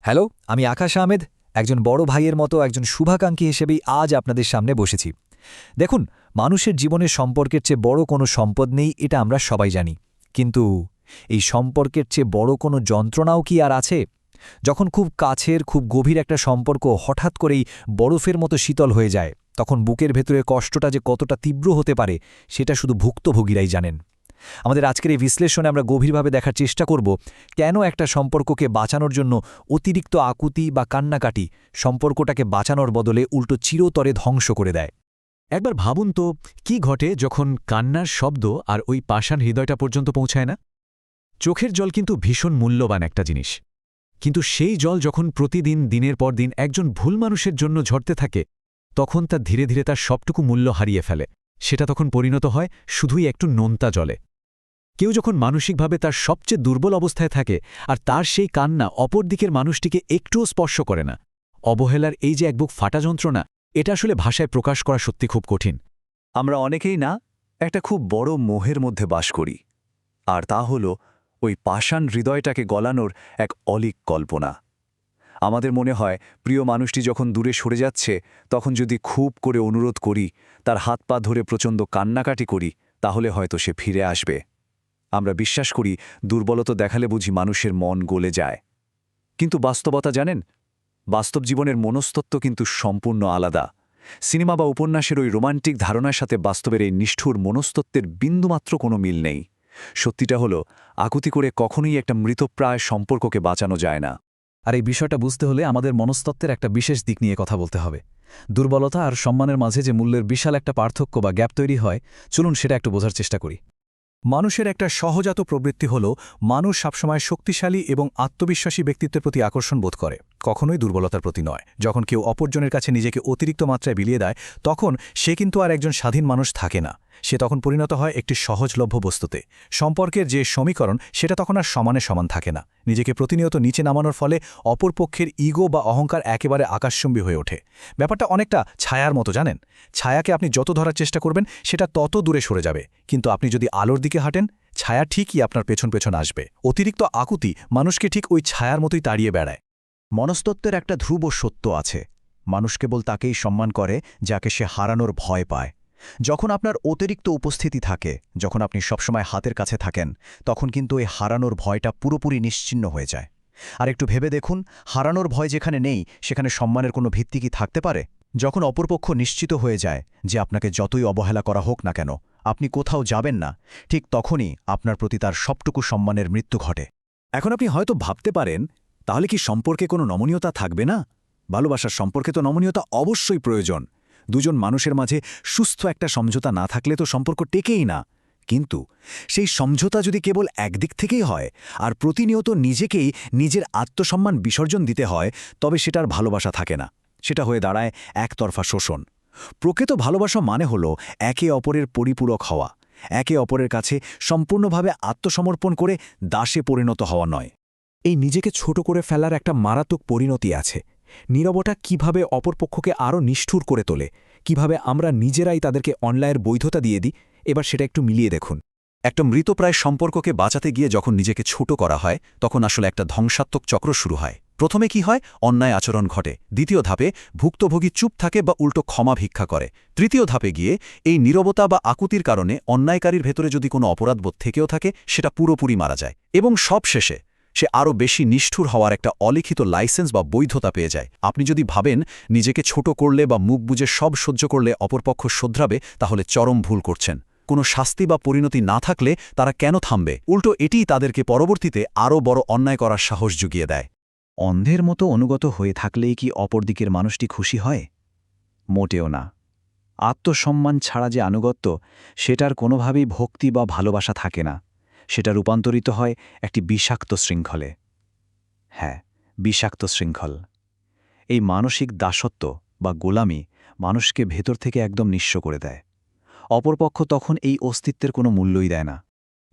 Hello, আমি আকাশ আহমেদ, একজন বড় ভাইয়ের মতো একজন শুভাকাঙ্ক্ষী হিসেবেই আজ আপনাদের সামনে বসেছি। দেখুন, মানুষের জীবনে সম্পর্কের চেয়ে বড় কোনো সম্পদ নেই, এটা আমরা সবাই জানি। কিন্তু এই সম্পর্কের চেয়ে বড় কোনো যন্ত্রণাও কি আর আছে? যখন খুব কাছের, খুব গভীর একটা সম্পর্ক হঠাৎ করেই বরফের মতো শীতল হয়ে যায়, তখন বুকের ভেতরে কষ্টটা যে কতটা তীব্র হতে পারে সেটা শুধু ভুক্তভোগীরাই জানেন। আমাদের আজকের এই বিশ্লেষণে আমরা গভীরভাবে দেখার চেষ্টা করব কেন একটা সম্পর্ককে বাঁচানোর জন্য অতিরিক্ত আকুতি বা কান্নাকাটি সম্পর্কটাকে বাঁচানোর বদলে উল্টো চিরতরে ধ্বংস করে দেয়। একবার ভাবুন তো, কি ঘটে যখন কান্নার শব্দ আর ওই পাষাণ হৃদয়টা পর্যন্ত পৌঁছায় না? চোখের জল কিন্তু ভীষণ মূল্যবান একটা জিনিস, কিন্তু সেই জল যখন প্রতিদিন দিনের পর দিন একজন ভুল মানুষের জন্য ঝরতে থাকে, তখন তা ধীরে ধীরে তার সবটুকু মূল্য হারিয়ে ফেলে। সেটা তখন পরিণত হয় শুধুই একটু নোনতা জলে। কেউ যখন মানসিকভাবে তার সবচেয়ে দুর্বল অবস্থায় থাকে আর তার সেই কান্না অপর দিকের মানুষটিকে একটুও স্পর্শ করে না, অবহেলার এই যে এক বুক ফাটা যন্ত্রণা, এটা আসলে ভাষায় প্রকাশ করা সত্যি খুব কঠিন। আমরা অনেকেই না একটা খুব বড় মোহের মধ্যে বাস করি, আর তা হল ওই পাষাণ হৃদয়টাকে গলানোর এক অলীক কল্পনা। আমাদের মনে হয় প্রিয় মানুষটি যখন দূরে সরে যাচ্ছে, তখন যদি খুব করে অনুরোধ করি, তার হাত পা ধরে প্রচণ্ড কান্নাকাটি করি, তাহলে হয়তো সে ফিরে আসবে। আমরা বিশ্বাস করি দুর্বলতা দেখালে বুঝি মানুষের মন গলে যায়। কিন্তু বাস্তবতা জানেন, বাস্তব জীবনের মনস্তত্ত্ব কিন্তু সম্পূর্ণ আলাদা। সিনেমা বা উপন্যাসের ওই রোমান্টিক ধারণার সাথে বাস্তবের এই নিষ্ঠুর মনস্তত্ত্বের বিন্দুমাত্র কোনো মিল নেই। সত্যিটা হলো, আকুতি করে কখনোই একটা মৃতপ্রায় সম্পর্ককে বাঁচানো যায় না। আর এই বিষয়টা বুঝতে হলে আমাদের মনস্তত্ত্বের একটা বিশেষ দিক নিয়ে কথা বলতে হবে। দুর্বলতা আর সম্মানের মাঝে যে মূল্যের বিশাল একটা পার্থক্য বা গ্যাপ তৈরি হয়, চলুন সেটা একটু বোঝার চেষ্টা করি। মানুষের একটা সহজাত প্রবৃত্তি হল মানুষ সবসময় শক্তিশালী এবং আত্মবিশ্বাসী ব্যক্তিত্বের প্রতি আকর্ষণ বোধ করে, কখনোই দুর্বলতার প্রতি নয়। যখন কেউ অপরজনের কাছে নিজেকে অতিরিক্ত মাত্রায় বিলিয়ে দেয়, তখন সে কিন্তু আর একজন স্বাধীন মানুষ থাকে না। সে তখন পরিণত হয় একটি সহজলভ্য বস্তুতে। সম্পর্কের যে সমীকরণ, সেটা তখন আর সমানে সমান থাকে না। নিজেকে প্রতিনিয়ত নিচে নামানোর ফলে অপরপক্ষের ইগো বা অহংকার একেবারে আকাশচুম্বী হয়ে ওঠে। ব্যাপারটা অনেকটা ছায়ার মতো, জানেন? ছায়াকে আপনি যত ধরার চেষ্টা করবেন, সেটা তত দূরে সরে যাবে, কিন্তু আপনি যদি আলোর দিকে হাঁটেন, ছায়া ঠিকই আপনার পেছন পেছন আসবে। অতিরিক্ত আকুতি মানুষকে ঠিক ওই ছায়ার মতোই তাড়িয়ে বেড়ায়। মনস্তত্ত্বের একটা ধ্রুব সত্য আছে। মানুষ কেবল তাকেই সম্মান করে যাকে সে হারানোর ভয় পায়। যখন আপনার অতিরিক্ত উপস্থিতি থাকে, যখন আপনি সবসময় হাতের কাছে থাকেন, তখন কিন্তু এই হারানোর ভয়টা পুরোপুরি নিশ্চিহ্ন হয়ে যায়। আর একটু ভেবে দেখুন, হারানোর ভয় যেখানে নেই, সেখানে সম্মানের কোনো ভিত্তি কি থাকতে পারে? যখন অপরপক্ষ নিশ্চিত হয়ে যায় যে আপনাকে যতই অবহেলা করা হোক না কেন, আপনি কোথাও যাবেন না, ঠিক তখনই আপনার প্রতি তার সবটুকু সম্মানের মৃত্যু ঘটে। এখন আপনি হয়তো ভাবতে পারেন, তাহলে কি সম্পর্কে কোনো নমনীয়তা থাকবে না? ভালোবাসার সম্পর্কে তো নমনীয়তা অবশ্যই প্রয়োজন। দুজন মানুষের মাঝে সুস্থ একটা সমঝোতা না থাকলে তো সম্পর্ক টেকেই না। কিন্তু সেই সমঝোতা যদি কেবল একদিক থেকেই হয় আর প্রতিনিয়ত নিজেকেই নিজের আত্মসম্মান বিসর্জন দিতে হয়, তবে সেটার ভালোবাসা থাকে না। সেটা হয়ে দাঁড়ায় একতরফা শোষণ। প্রকৃত ভালোবাসা মানে হলো একে অপরের পরিপূরক হওয়া, একে অপরের কাছে সম্পূর্ণভাবে আত্মসমর্পণ করে দাসে পরিণত হওয়া নয়। এই নিজেকে ছোট করে ফেলার একটা মারাত্মক পরিণতি আছে। নীরবতা কিভাবে অপরপক্ষকে আরও নিষ্ঠুর করে তোলে, কিভাবে আমরা নিজেরাই তাদেরকে অন্যায়ের বৈধতা দিয়ে দিই, এবার সেটা একটু মিলিয়ে দেখুন। একটা মৃতপ্রায় সম্পর্ককে বাঁচাতে গিয়ে যখন নিজেকে ছোট করা হয়, তখন আসলে একটা ধ্বংসাত্মক চক্র শুরু হয়। প্রথমে কি হয়? অন্যায় আচরণ ঘটে। দ্বিতীয় ধাপে ভুক্তভোগী চুপ থাকে বা উল্টো ক্ষমা ভিক্ষা করে। তৃতীয় ধাপে গিয়ে এই নীরবতা বা আকুতির কারণে অন্যায়কারীর ভেতরে যদি কোনো অপরাধবোধ থেকেও থাকে, সেটা পুরোপুরি মারা যায়। এবং সবশেষে সে আরও বেশি নিষ্ঠুর হওয়ার একটা অলিখিত লাইসেন্স বা বৈধতা পেয়ে যায়। আপনি যদি ভাবেন নিজেকে ছোট করলে বা মুখ বুজে সব সহ্য করলে অপরপক্ষ শোধরাবে, তাহলে চরম ভুল করছেন। কোনো শাস্তি বা পরিণতি না থাকলে তারা কেন থামবে? উল্টো এটিই তাদেরকে পরবর্তীতে আরও বড় অন্যায় করার সাহস জুগিয়ে দেয়। অন্ধের মতো অনুগত হয়ে থাকলেই কি অপরদিকের মানুষটি খুশি হয়? মোটেও না। আত্মসম্মান ছাড়া যে আনুগত্য, সেটার কোনোভাবেই ভক্তি বা ভালোবাসা থাকে না। সেটা রূপান্তরিত হয় একটি বিষাক্ত শৃঙ্খলে। হ্যাঁ, বিষাক্ত শৃঙ্খল। এই মানসিক দাসত্ব বা গোলামি মানুষকে ভেতর থেকে একদম নিঃস্ব করে দেয়। অপরপক্ষ তখন এই অস্তিত্বের কোনো মূল্যই দেয় না।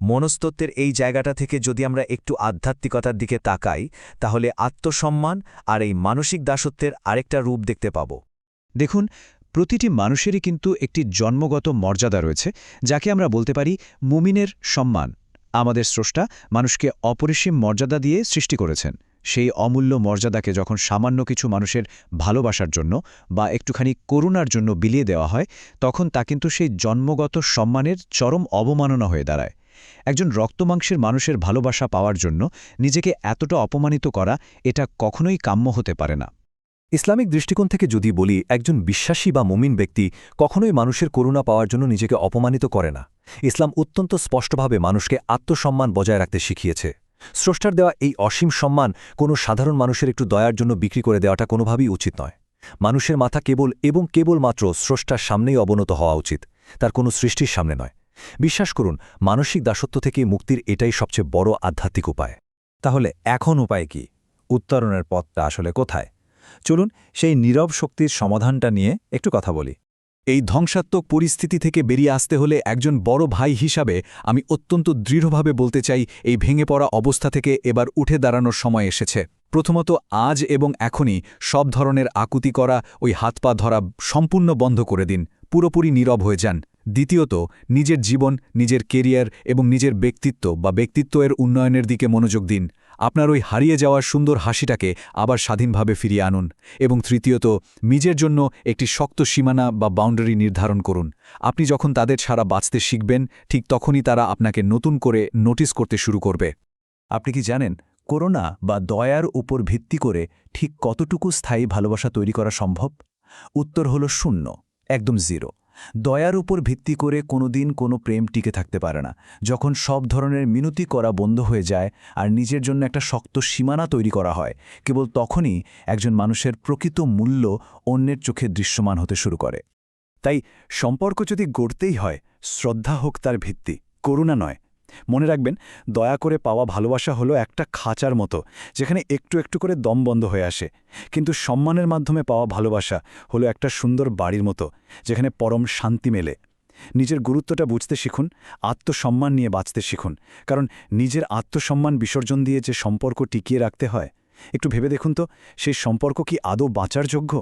মনস্তত্ত্বের এই জায়গাটা থেকে যদি আমরা একটু আধ্যাত্মিকতার দিকে তাকাই, তাহলে আত্মসম্মান আর এই মানসিক দাসত্বের আরেকটা রূপ দেখতে পাব। দেখুন, প্রতিটি মানুষেরই কিন্তু একটি জন্মগত মর্যাদা রয়েছে, যাকে আমরা বলতে পারি মুমিনের সম্মান। আমাদের স্রষ্টা মানুষকে অপরিসীম মর্যাদা দিয়ে সৃষ্টি করেছেন। সেই অমূল্য মর্যাদাকে যখন সামান্য কিছু মানুষের ভালোবাসার জন্য বা একটুখানি করুণার জন্য বিলিয়ে দেওয়া হয়, তখন তা কিন্তু সেই জন্মগত সম্মানের চরম অবমাননা হয়ে দাঁড়ায়। একজন রক্তমাংসের মানুষের ভালোবাসা পাওয়ার জন্য নিজেকে এতটা অপমানিত করা, এটা কখনোই কাম্য হতে পারে না। ইসলামিক দৃষ্টিকোণ থেকে যদি বলি, একজন বিশ্বাসী বা মুমিন ব্যক্তি কখনোই মানুষের করুণা পাওয়ার জন্য নিজেকে অপমানিত করে না। ইসলাম অত্যন্ত স্পষ্টভাবে মানুষকে আত্মসম্মান বজায় রাখতে শিখিয়েছে। স্রষ্টার দেওয়া এই অসীম সম্মান কোনো সাধারণ মানুষের একটু দয়ার জন্য বিক্রি করে দেওয়াটা কোনোভাবেই উচিত নয়। মানুষের মাথা কেবল এবং কেবলমাত্র স্রষ্টার সামনেই অবনত হওয়া উচিত, তার কোনো সৃষ্টির সামনে নয়। বিশ্বাস করুন, মানসিক দাসত্ব থেকে মুক্তির এটাই সবচেয়ে বড় আধ্যাত্মিক উপায়। তাহলে এখন উপায় কি? উত্তরণের পথটা আসলে কোথায়? চলুন সেই নীরব শক্তির সমাধানটা নিয়ে একটু কথা বলি। এই ধ্বংসাত্মক পরিস্থিতি থেকে বেরিয়ে আসতে হলে একজন বড় ভাই হিসাবে আমি অত্যন্ত দৃঢ়ভাবে বলতে চাই, এই ভেঙে পড়া অবস্থা থেকে এবার উঠে দাঁড়ানোর সময় এসেছে। প্রথমত, আজ এবং এখনই সব ধরনের আকুতি করা, ওই হাত পা ধরা সম্পূর্ণ বন্ধ করে দিন, পুরোপুরি নীরব হয়ে যান। দ্বিতীয়ত, নিজের জীবন, নিজের কেরিয়ার এবং নিজের ব্যক্তিত্বের উন্নয়নের দিকে মনোযোগ দিন। আপনার ওই হারিয়ে যাওয়ার সুন্দর হাসিটাকে আবার স্বাধীনভাবে ফিরিয়ে আনুন। এবং তৃতীয়ত, নিজের জন্য একটি শক্ত সীমানা বা বাউন্ডারি নির্ধারণ করুন। আপনি যখন তাদের ছাড়া বাঁচতে শিখবেন, ঠিক তখনই তারা আপনাকে নতুন করে নোটিস করতে শুরু করবে। আপনি কি জানেন, করুণা বা দয়ার উপর ভিত্তি করে ঠিক কতটুকু স্থায়ী ভালোবাসা তৈরি করা সম্ভব? উত্তর হল 0, একদম 0। দয়ার উপর ভিত্তি করে কোনোদিন কোনো প্রেম টিকে থাকতে পারে না। যখন সব ধরনের মিনতি করা বন্ধ হয়ে যায় আর নিজের জন্য একটা শক্ত সীমানা তৈরি করা হয়, কেবল তখনই একজন মানুষের প্রকৃত মূল্য অন্যের চোখে দৃশ্যমান হতে শুরু করে। তাই সম্পর্ক যদি গড়তেই হয়, শ্রদ্ধা হোক তার ভিত্তি, করুণা নয়। মনে রাখবেন, দয়া করে পাওয়া ভালোবাসা হলো একটা খাঁচার মতো, যেখানে একটু একটু করে দম বন্ধ হয়ে আসে। কিন্তু সম্মানের মাধ্যমে পাওয়া ভালোবাসা হলো একটা সুন্দর বাড়ির মতো, যেখানে পরম শান্তি মেলে। নিজের গুরুত্বটা বুঝতে শিখুন, আত্মসম্মান নিয়ে বাঁচতে শিখুন। কারণ নিজের আত্মসম্মান বিসর্জন দিয়ে যে সম্পর্ক টিকিয়ে রাখতে হয়, একটু ভেবে দেখুন তো, সেই সম্পর্ক কি আদৌ বাঁচার যোগ্য?